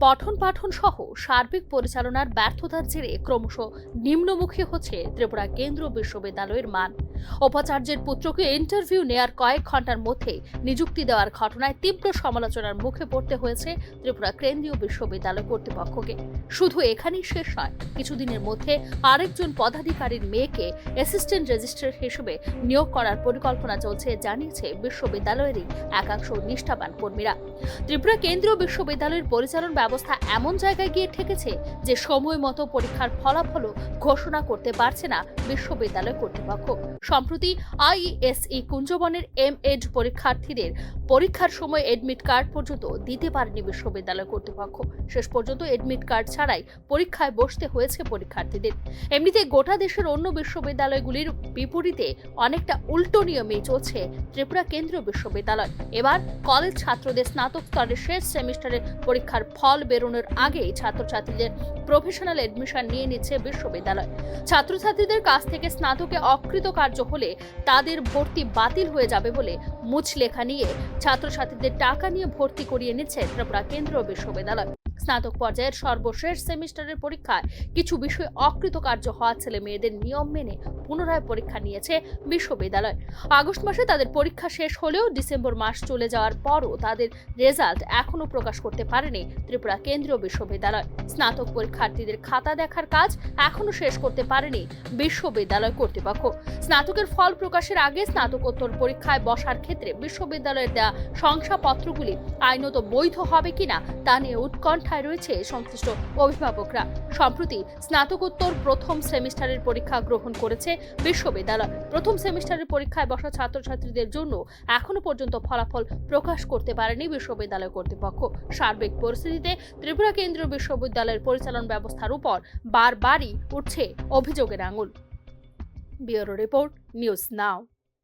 পঠন পাঠন সহ সার্বিক পরিচালনার ব্যর্থতার জেরে ক্রমশ নিম্নমুখী হচ্ছে ত্রিপুরা কেন্দ্রীয় বিশ্ববিদ্যালয়ের মান। উপাচার্যের পুত্রকে ইন্টারভিউ নেয়ার কয়েক ঘন্টার মধ্যে নিযুক্তি দেওয়ার ঘটনায় তীব্র সমালোচনার মুখে পড়তে হয়েছে ত্রিপুরা কেন্দ্রীয় বিশ্ববিদ্যালয় কর্তৃপক্ষকে। শুধু এখানেই শেষ নয়, কিছুদিনের মধ্যে আরেকজন পদাধিকারীর মেয়েকে অ্যাসিস্ট্যান্ট রেজিস্ট্রার হিসেবে নিয়োগ করার পরিকল্পনা চলছে জানিয়েছে বিশ্ববিদ্যালয়েরই একাংশ নিষ্ঠাবান কর্মীরা। ত্রিপুরা কেন্দ্রীয় বিশ্ববিদ্যালয়ের পরিচালন ব্যবস্থা এমন জায়গায় গিয়ে ঠেকেছে যে সময় মতো পরীক্ষার ফলাফলও ঘোষণা করতে পারছে না বিশ্ববিদ্যালয় কর্তৃপক্ষ। সম্প্রতি আইএসই কুঞ্জবনের এমএড পরীক্ষার্থীদের পরীক্ষার সময় এডমিট কার্ড পর্যন্ত দিতে পারেনি বিশ্ববিদ্যালয় কর্তৃপক্ষ। শেষ পর্যন্ত এডমিট কার্ড ছাড়াই পরীক্ষায় বসতে হয়েছে পরীক্ষার্থীদের। এমনিতে গোটা দেশের অন্য বিশ্ববিদ্যালয়গুলির বিপরীতে অনেকটা উল্টো নিয়মেই চলছে ত্রিপুরা কেন্দ্রীয় বিশ্ববিদ্যালয়। এবার কলেজ ছাত্রদের স্নাতক স্তরের শেষ সেমিস্টারের পরীক্ষার ফল বেরোনোর আগেই ছাত্রছাত্রীদের প্রফেশনাল এডমিশন নিয়ে নিচ্ছে বিশ্ববিদ্যালয়। ছাত্রছাত্রীদের কাছ থেকে স্নাতকে অকৃতকার্য হলে তাদের ভর্তি বাতিল হয়ে যাবে বলে মুচলেখা নিয়ে ছাত্রছাত্রীদের টাকা নিয়ে ভর্তি করিয়ে নিচ্ছে ত্রিপুরা কেন্দ্রীয় বিশ্ববিদ্যালয়। স্নাতক পর্যায়ের সর্বশেষ সেমিস্টারের পরীক্ষায় কিছু বিষয়ে অকৃতকার্য হওয়া ছেলে মেয়েদের নিয়ম মেনে পুনরায় পরীক্ষা নিয়েছে বিশ্ববিদ্যালয়। আগস্ট মাসে তাদের পরীক্ষা শেষ হলেও ডিসেম্বর মাস চলে যাওয়ার পরও তাদের রেজাল্ট এখনো প্রকাশ করতে পারেনি ত্রিপুরা কেন্দ্রীয় বিশ্ববিদ্যালয়। স্নাতক পরীক্ষার্থীদের খাতা দেখার কাজ এখনো শেষ করতে পারেনি বিশ্ববিদ্যালয় কর্তৃপক্ষ। স্নাতকের ফল প্রকাশের আগে স্নাতকোত্তর পরীক্ষায় বসার ক্ষেত্রে বিশ্ববিদ্যালয়ের দেওয়া শংসাপত্রগুলি আইনত বৈধ হবে কিনা তা নিয়ে উৎকণ্ঠায় রয়েছে সংশ্লিষ্ট অভিভাবকরা। সম্প্রতি স্নাতকোত্তর প্রথম সেমিস্টারের পরীক্ষা গ্রহণ করেছে বিশ্ববিদ্যালয়। প্রথম সেমিস্টারের পরীক্ষায় বসা ছাত্রছাত্রীদের জন্য এখনো পর্যন্ত ফলাফল প্রকাশ করতে পারেনি বিশ্ববিদ্যালয় কর্তৃপক্ষ। সার্বিক পরিস্থিতিতে ত্রিপুরা কেন্দ্রীয় বিশ্ববিদ্যালয়ের পরিচালন ব্যবস্থার উপর বারবারই উঠছে অভিযোগের আঙুল। Bureau report, news now.